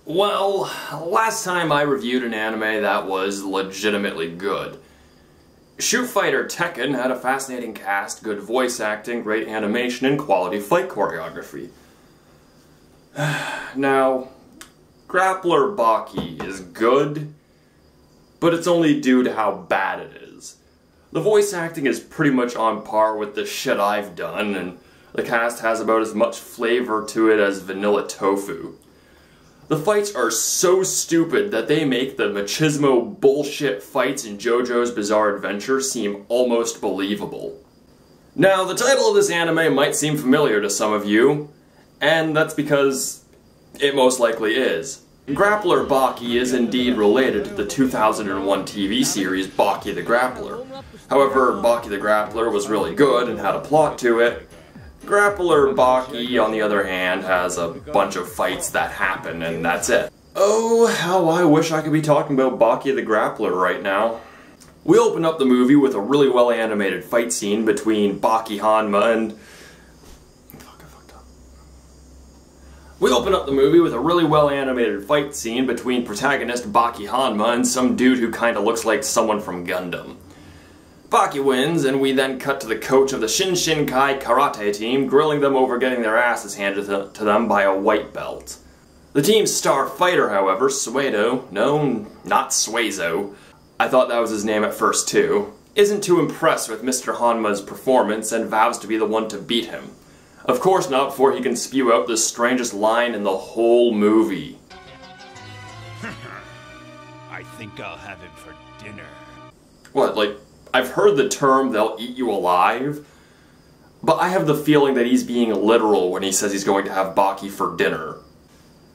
Well, last time I reviewed an anime that was legitimately good. Shoot Fighter Tekken had a fascinating cast, good voice acting, great animation, and quality fight choreography. Now, Grappler Baki is good, but it's only due to how bad it is. The voice acting is pretty much on par with the shit I've done, and the cast has about as much flavor to it as vanilla tofu. The fights are so stupid that they make the machismo bullshit fights in JoJo's Bizarre Adventure seem almost believable. Now, the title of this anime might seem familiar to some of you, and that's because it most likely is. Grappler Baki is indeed related to the 2001 TV series Baki the Grappler. However, Baki the Grappler was really good and had a plot to it. Grappler Baki, on the other hand, has a bunch of fights that happen, and that's it. Oh, how I wish I could be talking about Baki the Grappler right now. We open up the movie with a really well-animated fight scene between Baki Hanma and... We open up the movie with a really well-animated fight scene between protagonist Baki Hanma and some dude who kinda looks like someone from Gundam. Baki wins, and we then cut to the coach of the Shinshinkai karate team grilling them over getting their asses handed to them by a white belt. The team's star fighter, however, Suedo, no, not Suezo, I thought that was his name at first too, isn't too impressed with Mr. Hanma's performance and vows to be the one to beat him. Of course not before he can spew out the strangest line in the whole movie. I think I'll have him for dinner. What, like, I've heard the term, they'll eat you alive, but I have the feeling that he's being literal when he says he's going to have Baki for dinner.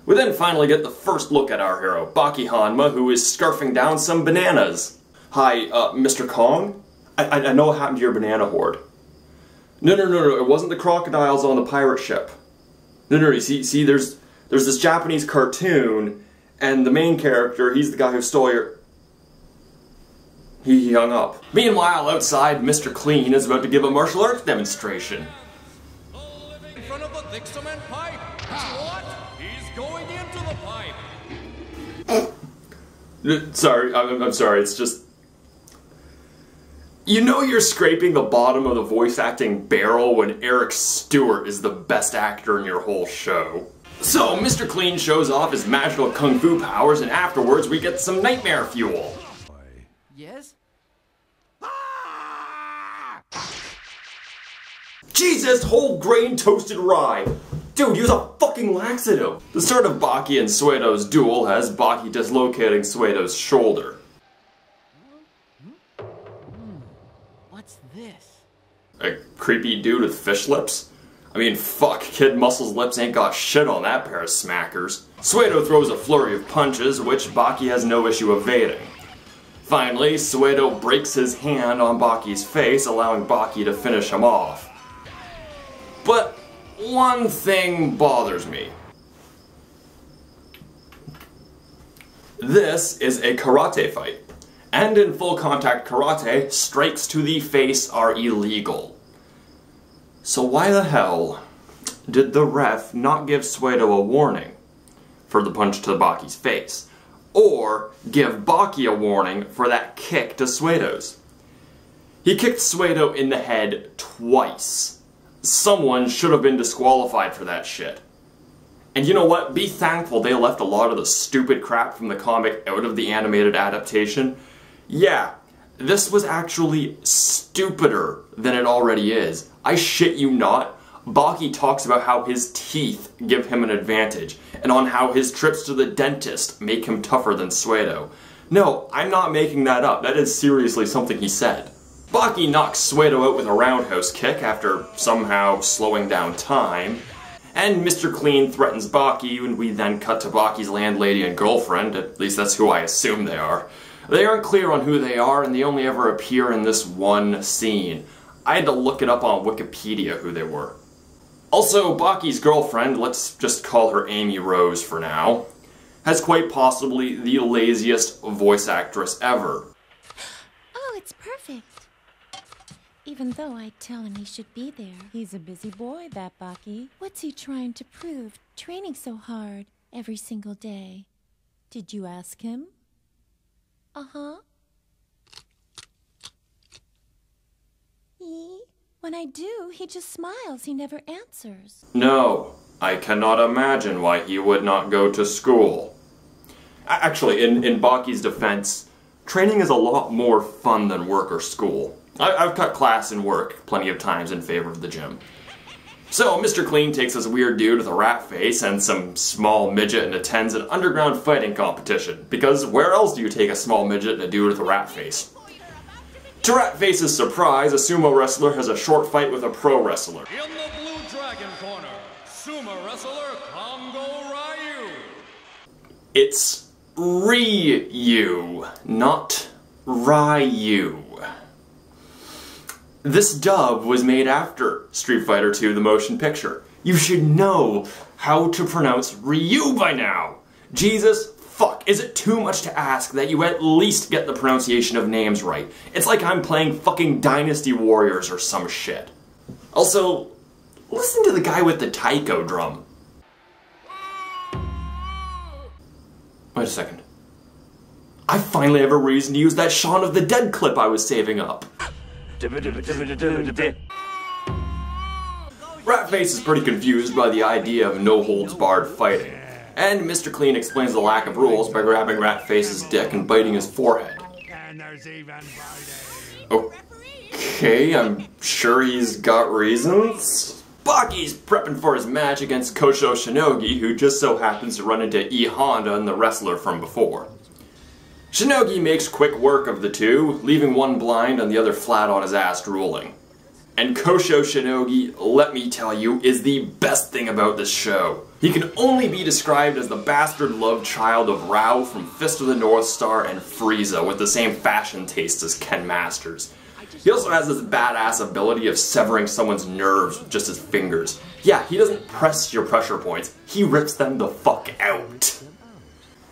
We then finally get the first look at our hero, Baki Hanma, who is scarfing down some bananas. Hi, Mr. Kong? I know what happened to your banana hoard. No, it wasn't the crocodiles on the pirate ship. No, you see, there's this Japanese cartoon, and the main character, he's the guy who stole your... He hung up. Meanwhile, outside, Mr. Clean is about to give a martial arts demonstration. In front of the thick cement pipe. What? He's going into the pipe. Sorry, I'm sorry, it's just... You know you're scraping the bottom of the voice acting barrel when Eric Stewart is the best actor in your whole show. So, Mr. Clean shows off his magical kung fu powers, and afterwards we get some nightmare fuel. Yes? Jesus, whole grain toasted rye! Dude, use a fucking laxative! The start of Baki and Suedo's duel has Baki dislocating Suedo's shoulder. What's this? A creepy dude with fish lips? I mean, fuck, Kid Muscle's lips ain't got shit on that pair of smackers. Suedo throws a flurry of punches, which Baki has no issue evading. Finally, Suedo breaks his hand on Baki's face, allowing Baki to finish him off. But one thing bothers me. This is a karate fight, and in full contact karate, strikes to the face are illegal. So why the hell did the ref not give Suedo a warning for the punch to Baki's face? Or give Baki a warning for that kick to Suedo's? He kicked Suedo in the head twice. Someone should have been disqualified for that shit. And you know what? Be thankful they left a lot of the stupid crap from the comic out of the animated adaptation. Yeah, this was actually stupider than it already is. I shit you not. Baki talks about how his teeth give him an advantage, and on how his trips to the dentist make him tougher than Suedo. No, I'm not making that up. That is seriously something he said. Baki knocks Suedo out with a roundhouse kick after somehow slowing down time, and Mr. Clean threatens Baki, and we then cut to Baki's landlady and girlfriend, at least that's who I assume they are. They aren't clear on who they are, and they only ever appear in this one scene. I had to look it up on Wikipedia who they were. Also, Baki's girlfriend, let's just call her Amy Rose for now, has quite possibly the laziest voice actress ever. Oh, it's perfect. Even though I tell him he should be there. He's a busy boy, that Baki. What's he trying to prove? Training so hard. every single day. Did you ask him? Uh-huh. When I do, he just smiles. He never answers. No, I cannot imagine why he would not go to school. Actually, in Baki's defense, training is a lot more fun than work or school. I've cut class and work plenty of times in favor of the gym. So, Mr. Clean takes this weird dude with a rat face and some small midget and attends an underground fighting competition, because where else do you take a small midget and a dude with a rat face? To Ratface's surprise, a sumo wrestler has a short fight with a pro wrestler. In the blue dragon corner, sumo wrestler Kongo Ryu. It's Ryu, not Ryu. This dub was made after Street Fighter II: The Motion Picture. You should know how to pronounce Ryu by now. Jesus fuck, is it too much to ask that you at least get the pronunciation of names right? It's like I'm playing fucking Dynasty Warriors or some shit. Also, listen to the guy with the taiko drum. Wait a second. I finally have a reason to use that Shaun of the Dead clip I was saving up. Ratface is pretty confused by the idea of no-holds-barred fighting, and Mr. Clean explains the lack of rules by grabbing Ratface's dick and biting his forehead. Okay, I'm sure he's got reasons. Baki's prepping for his match against Kosho Shinogi, who just so happens to run into E. Honda and the wrestler from before. Shinogi makes quick work of the two, leaving one blind and the other flat on his ass drooling. And Kosho Shinogi, let me tell you, is the best thing about this show. He can only be described as the bastard love child of Rao from Fist of the North Star and Frieza, with the same fashion taste as Ken Masters. He also has this badass ability of severing someone's nerves with just his fingers. Yeah, he doesn't press your pressure points, he rips them the fuck out.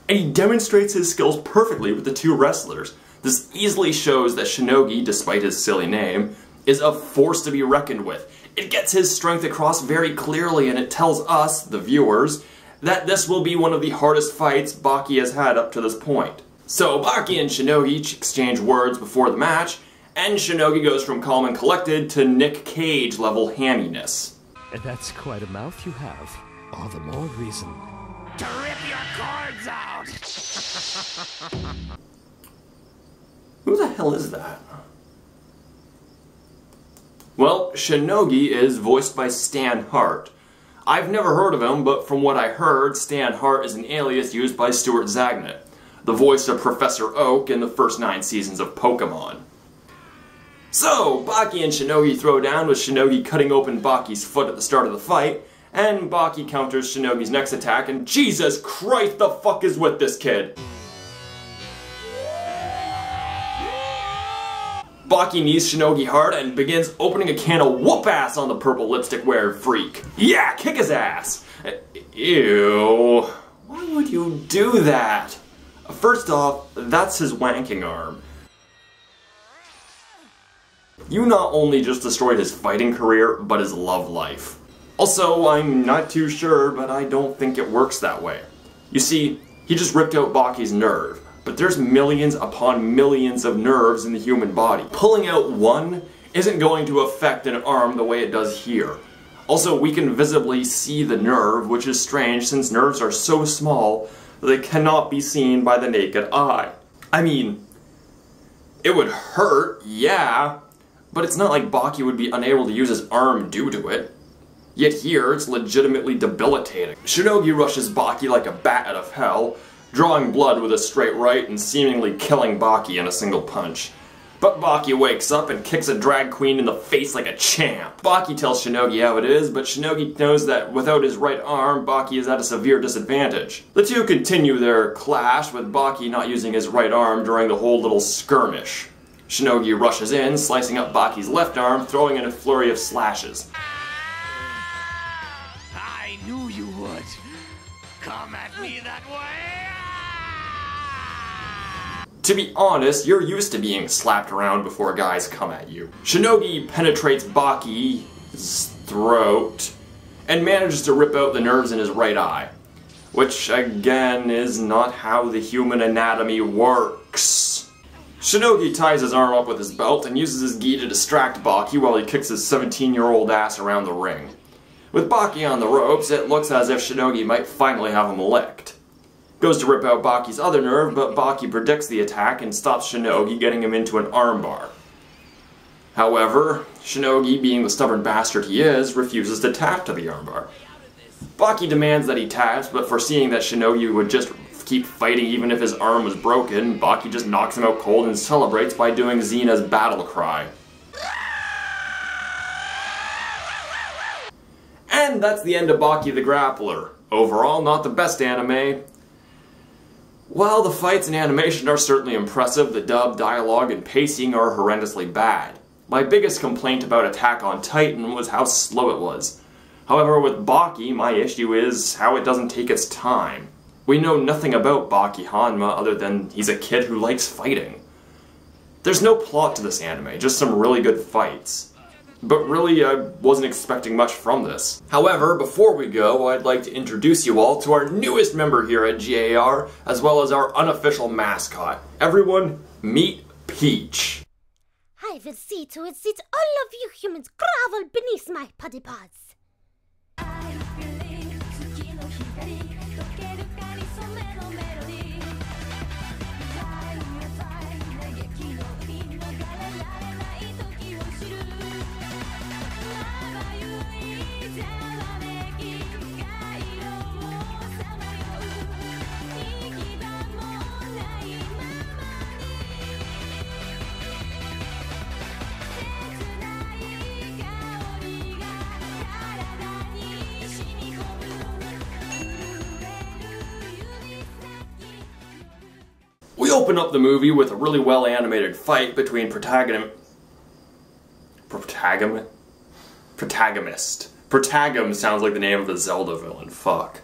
And he demonstrates his skills perfectly with the two wrestlers. This easily shows that Shinogi, despite his silly name, is a force to be reckoned with. It gets his strength across very clearly, and it tells us, the viewers, that this will be one of the hardest fights Baki has had up to this point. So Baki and Shinogi exchange words before the match, and Shinogi goes from calm and collected to Nick Cage level hamminess. That's quite a mouth you have. All the more reason to rip your cords out! Who the hell is that? Well, Shinogi is voiced by Stan Hart. I've never heard of him, but from what I heard, Stan Hart is an alias used by Stuart Zagnut, the voice of Professor Oak in the first 9 seasons of Pokemon. So, Baki and Shinogi throw down, with Shinogi cutting open Baki's foot at the start of the fight, and Baki counters Shinogi's next attack, and Jesus Christ, the fuck is with this kid? Baki knees Shinogi hard and begins opening a can of whoop-ass on the purple lipstick-wearing freak. Yeah, kick his ass! Ew. Why would you do that? First off, that's his wanking arm. You not only just destroyed his fighting career, but his love life. Also, I'm not too sure, but I don't think it works that way. You see, he just ripped out Baki's nerve. But there's millions upon millions of nerves in the human body. Pulling out one isn't going to affect an arm the way it does here. Also, we can visibly see the nerve, which is strange since nerves are so small that they cannot be seen by the naked eye. I mean, it would hurt, yeah, but it's not like Baki would be unable to use his arm due to it. Yet here, it's legitimately debilitating. Shinogi rushes Baki like a bat out of hell, drawing blood with a straight right and seemingly killing Baki in a single punch. But Baki wakes up and kicks a drag queen in the face like a champ. Baki tells Shinogi how it is, but Shinogi knows that without his right arm, Baki is at a severe disadvantage. The two continue their clash, with Baki not using his right arm during the whole little skirmish. Shinogi rushes in, slicing up Baki's left arm, throwing in a flurry of slashes. I knew you would. Come at me that way! To be honest, you're used to being slapped around before guys come at you. Shinogi penetrates Baki's throat and manages to rip out the nerves in his right eye. which again is not how the human anatomy works. Shinogi ties his arm up with his belt and uses his gi to distract Baki while he kicks his 17-year-old ass around the ring. With Baki on the ropes, it looks as if Shinogi might finally have him licked. Goes to rip out Baki's other nerve, but Baki predicts the attack and stops Shinogi, getting him into an armbar. However, Shinogi, being the stubborn bastard he is, refuses to tap to the armbar. Baki demands that he taps, but foreseeing that Shinogi would just keep fighting even if his arm was broken, Baki just knocks him out cold and celebrates by doing Xena's battle cry. And that's the end of Baki the Grappler. Overall, not the best anime. While the fights and animation are certainly impressive, the dub, dialogue, and pacing are horrendously bad. My biggest complaint about Attack on Titan was how slow it was. However, with Baki, my issue is how it doesn't take its time. We know nothing about Baki Hanma other than he's a kid who likes fighting. There's no plot to this anime, just some really good fights. But really, I wasn't expecting much from this. However, before we go, I'd like to introduce you all to our newest member here at G.A.R, as well as our unofficial mascot. Everyone, meet Peach. I will see to it that all of you humans grovel beneath my putty paws. We open up the movie with a really well-animated fight between protagonist. Protagum sounds like the name of a Zelda villain, fuck.